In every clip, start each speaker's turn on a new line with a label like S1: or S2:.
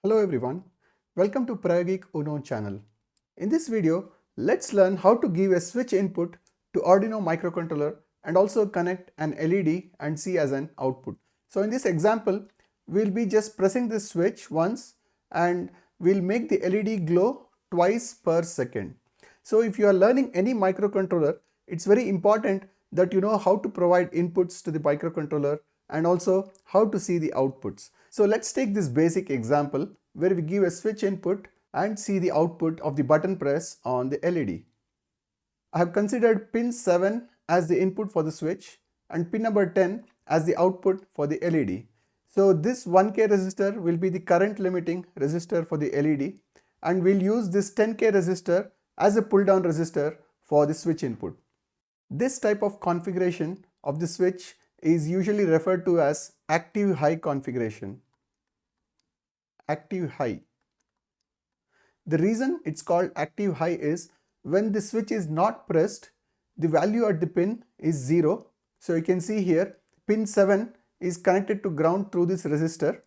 S1: Hello everyone, welcome to Prayogic Uno channel. In this video, let's learn how to give a switch input to Arduino microcontroller and also connect an LED and see as an output. So in this example, we'll be just pressing this switch once and we'll make the LED glow twice per second. So if you are learning any microcontroller, it's very important that you know how to provide inputs to the microcontroller and also how to see the outputs. So let's take this basic example where we give a switch input and see the output of the button press on the LED. I have considered pin 7 as the input for the switch and pin number 10 as the output for the LED. So this 1K resistor will be the current limiting resistor for the LED and we'll use this 10K resistor as a pull down resistor for the switch input. This type of configuration of the switch is usually referred to as active high configuration. Active high. The reason it's called active high is when the switch is not pressed, the value at the pin is 0. So you can see here pin 7 is connected to ground through this resistor,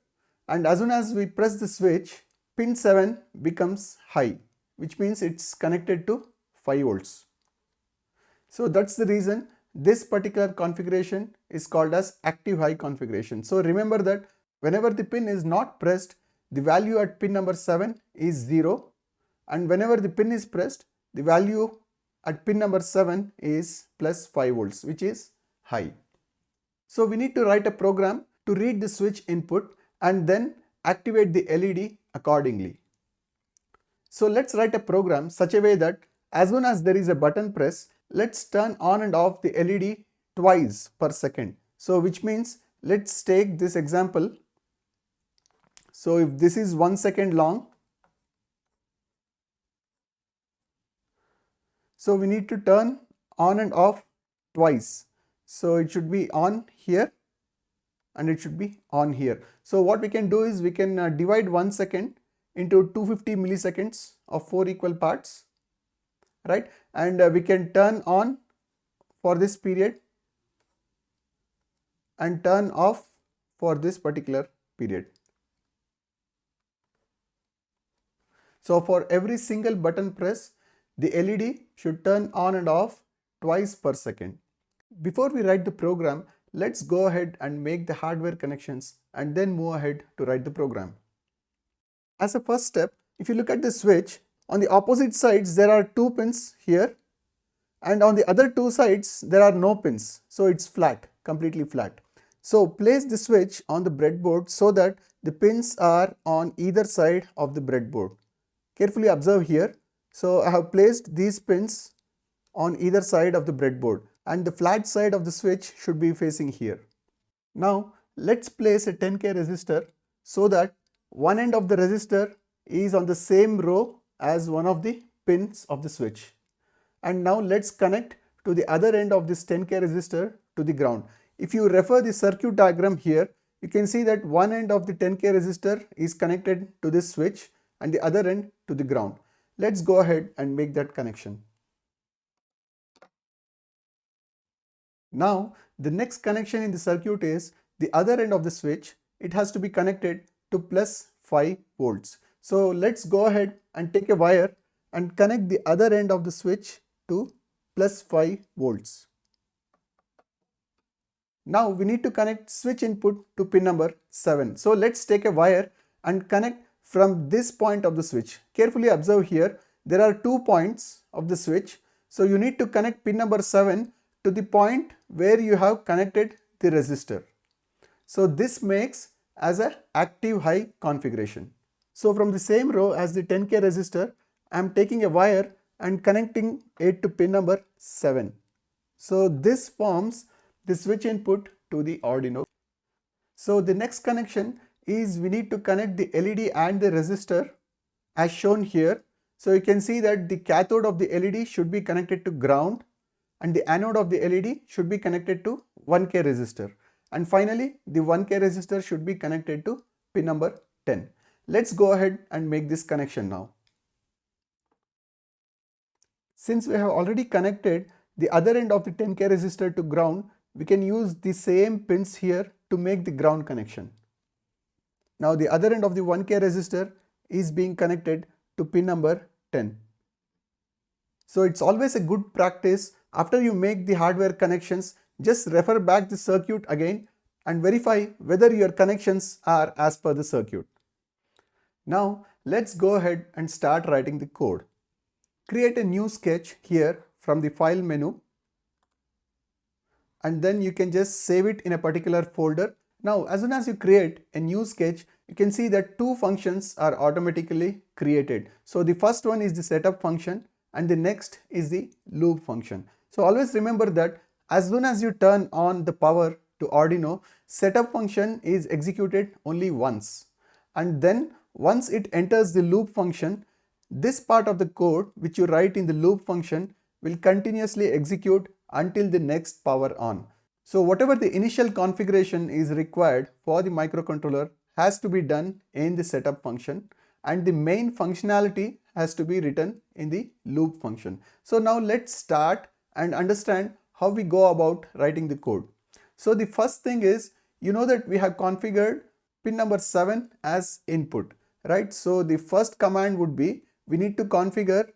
S1: and as soon as we press the switch, pin 7 becomes high, which means it's connected to 5 volts. So that's the reason this particular configuration is called as active high configuration. So remember that whenever the pin is not pressed, the value at pin number 7 is 0, and whenever the pin is pressed, the value at pin number 7 is plus 5 volts, which is high. So we need to write a program to read the switch input and then activate the LED accordingly. So let's write a program such a way that as soon as there is a button press, let's turn on and off the LED twice per second. So which means let's take this example. So if this is 1 second long, so we need to turn on and off twice. So it should be on here and it should be on here. So what we can do is we can divide 1 second into 250 milliseconds of 4 equal parts, right? And we can turn on for this period and turn off for this particular period. So for every single button press, the LED should turn on and off twice per second. Before we write the program, let's go ahead and make the hardware connections and then move ahead to write the program. As a first step, if you look at the switch, on the opposite sides there are 2 pins here, and on the other 2 sides there are no pins, so it's flat, completely flat. So place the switch on the breadboard so that the pins are on either side of the breadboard. Carefully observe here. So I have placed these pins on either side of the breadboard and the flat side of the switch should be facing here. Now let's place a 10K resistor so that one end of the resistor is on the same row as one of the pins of the switch. And now let's connect to the other end of this 10K resistor to the ground. If you refer the circuit diagram here, you can see that one end of the 10K resistor is connected to this switch and the other end to the ground. Let's go ahead and make that connection. Now the next connection in the circuit is the other end of the switch. It has to be connected to plus 5 volts. So let's go ahead and take a wire and connect the other end of the switch to plus 5 volts. Now we need to connect switch input to pin number 7. So let's take a wire and connect from this point of the switch. Carefully observe here, there are 2 points of the switch. So you need to connect pin number 7 to the point where you have connected the resistor. So this makes as a active high configuration. So from the same row as the 10K resistor, I am taking a wire and connecting it to pin number 7. So this forms the switch input to the Arduino. So the next connection is we need to connect the LED and the resistor as shown here. So you can see that the cathode of the LED should be connected to ground and the anode of the LED should be connected to 1K resistor. And finally, the 1K resistor should be connected to pin number 10. Let's go ahead and make this connection now. Since we have already connected the other end of the 10K resistor to ground, we can use the same pins here to make the ground connection. Now the other end of the 1K resistor is being connected to pin number 10. So it's always a good practice after you make the hardware connections, just refer back the circuit again and verify whether your connections are as per the circuit. Now let's go ahead and start writing the code. Create a new sketch here from the file menu, and then you can just save it in a particular folder. Now as soon as you create a new sketch, you can see that two functions are automatically created. So the first one is the setup function and the next is the loop function. So always remember that as soon as you turn on the power to Arduino, setup function is executed only once, and then once it enters the loop function, this part of the code which you write in the loop function will continuously execute until the next power on. So whatever the initial configuration is required for the microcontroller has to be done in the setup function, and the main functionality has to be written in the loop function. So now let's start and understand how we go about writing the code. So the first thing is, you know that we have configured pin number 7 as input, right? So the first command would be, we need to configure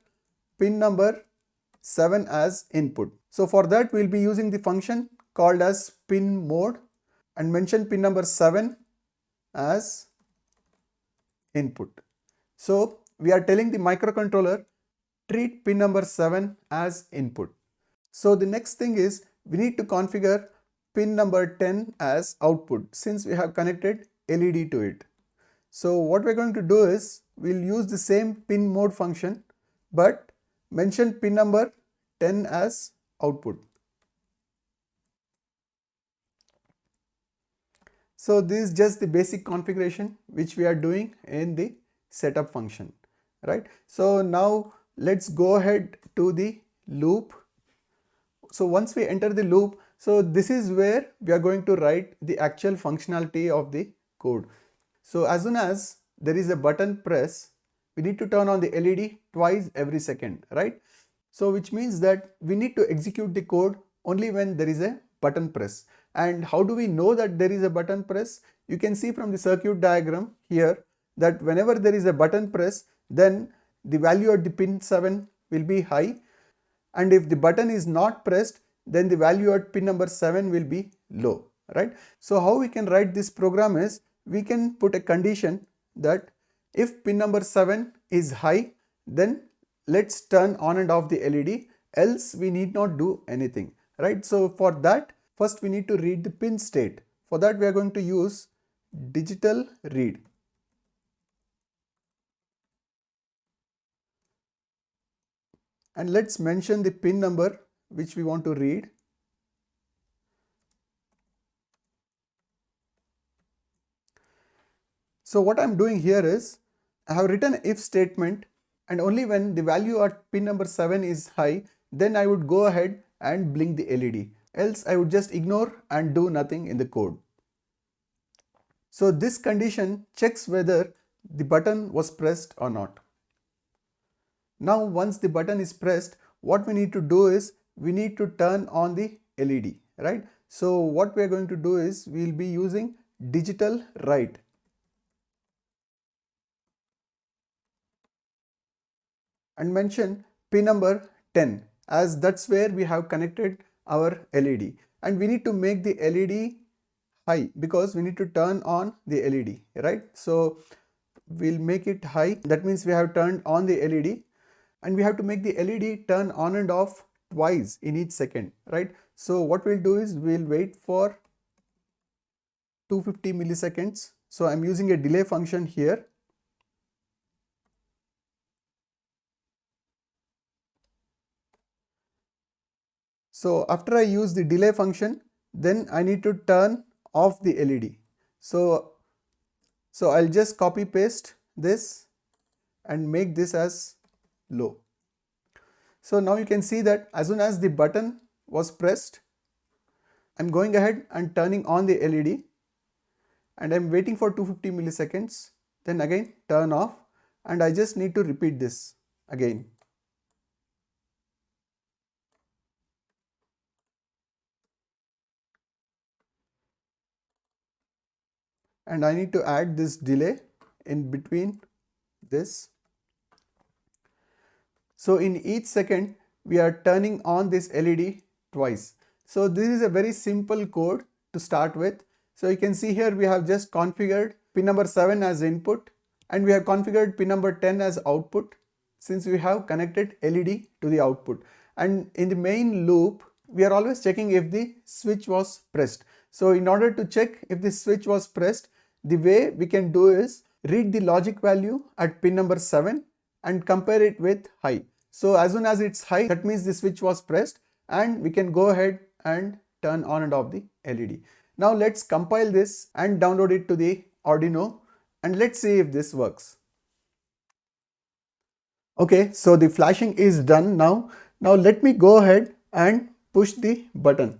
S1: pin number 7 as input. So for that we'll be using the function called as pin mode and mention pin number 7 as input. So we are telling the microcontroller treat pin number 7 as input. So the next thing is, we need to configure pin number 10 as output since we have connected LED to it. So what we're going to do is, we'll use the same pin mode function but mention pin number 10 as output. So this is just the basic configuration which we are doing in the setup function, right? So now let's go ahead to the loop. So once we enter the loop, so this is where we are going to write the actual functionality of the code. So as soon as there is a button press, we need to turn on the LED twice every second, right? So which means that we need to execute the code only when there is a button press. And how do we know that there is a button press? You can see from the circuit diagram here that whenever there is a button press, then the value at the pin 7 will be high, and if the button is not pressed, then the value at pin number 7 will be low, right? So how we can write this program is, we can put a condition that if pin number 7 is high, then let's turn on and off the LED, else we need not do anything, right? So for that, first we need to read the pin state. For that we are going to use digital read. And let's mention the pin number which we want to read. So what I'm doing here is, I have written an if statement, and only when the value at pin number 7 is high, then I would go ahead and blink the LED. Else I would just ignore and do nothing in the code. So this condition checks whether the button was pressed or not. Now once the button is pressed, what we need to do is, we need to turn on the LED, right? So what we are going to do is, we will be using digital write. And mention pin number 10, as that's where we have connected our LED, and we need to make the LED high because we need to turn on the LED, right? So we'll make it high. That means we have turned on the LED, and we have to make the LED turn on and off twice in each second, right? So what we'll do is, we'll wait for 250 milliseconds. So I'm using a delay function here. So after I use the delay function, then I need to turn off the LED. So I'll just copy paste this and make this as low. So now you can see that as soon as the button was pressed, I'm going ahead and turning on the LED, and I'm waiting for 250 milliseconds, then again turn off, and I just need to repeat this again. and I need to add this delay in between this. So in each second we are turning on this LED twice. So this is a very simple code to start with. So you can see here we have just configured pin number 7 as input and we have configured pin number 10 as output, since we have connected LED to the output. And in the main loop we are always checking if the switch was pressed. So in order to check if the switch was pressed, the way we can do is read the logic value at pin number 7 and compare it with high. So as soon as it's high, that means the switch was pressed and we can go ahead and turn on and off the LED. Now let's compile this and download it to the Arduino and let's see if this works. Okay, so the flashing is done now. Now let me go ahead and push the button.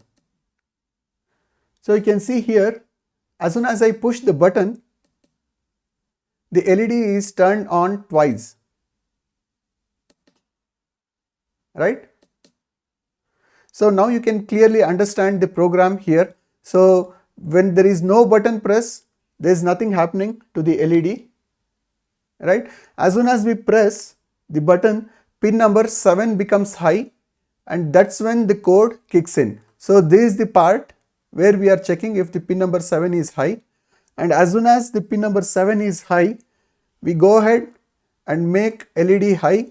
S1: So you can see here, as soon as I push the button, the LED is turned on twice, right? So now you can clearly understand the program here. So when there is no button press, there is nothing happening to the LED, right? As soon as we press the button, pin number 7 becomes high and that's when the code kicks in. So this is the part where we are checking if the pin number 7 is high, and as soon as the pin number 7 is high, we go ahead and make LED high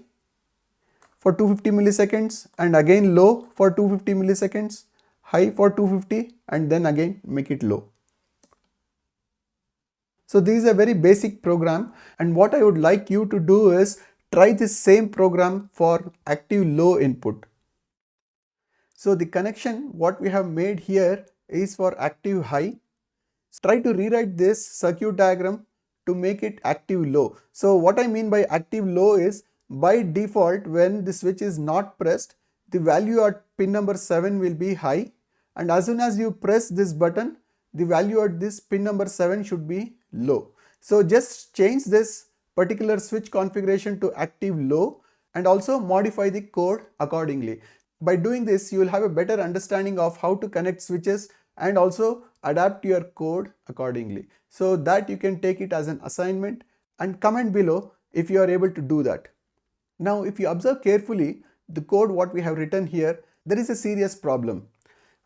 S1: for 250 milliseconds and again low for 250 milliseconds, high for 250 and then again make it low. So this is a very basic program, and what I would like you to do is try this same program for active low input. So the connection what we have made here is for active high. Try to rewrite this circuit diagram to make it active low. So what I mean by active low is, by default when the switch is not pressed, the value at pin number 7 will be high, and as soon as you press this button, the value at this pin number 7 should be low. So just change this particular switch configuration to active low and also modify the code accordingly. By doing this, you will have a better understanding of how to connect switches and also adapt your code accordingly. So that you can take it as an assignment and comment below if you are able to do that. Now if you observe carefully the code what we have written here, there is a serious problem.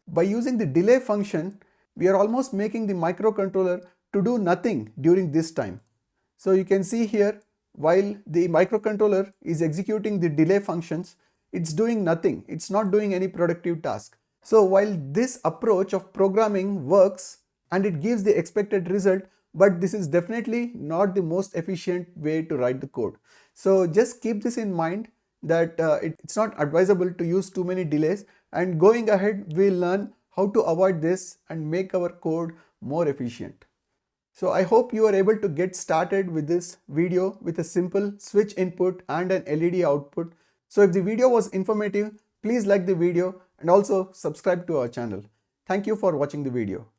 S1: By using the delay function, we are almost making the microcontroller to do nothing during this time. So you can see here, while the microcontroller is executing the delay functions, it's doing nothing. It's not doing any productive task. So while this approach of programming works and it gives the expected result, but this is definitely not the most efficient way to write the code. So just keep this in mind that it's not advisable to use too many delays, and going ahead we'll learn how to avoid this and make our code more efficient. So I hope you are able to get started with this video with a simple switch input and an LED output. So if the video was informative, please like the video and also subscribe to our channel. Thank you for watching the video.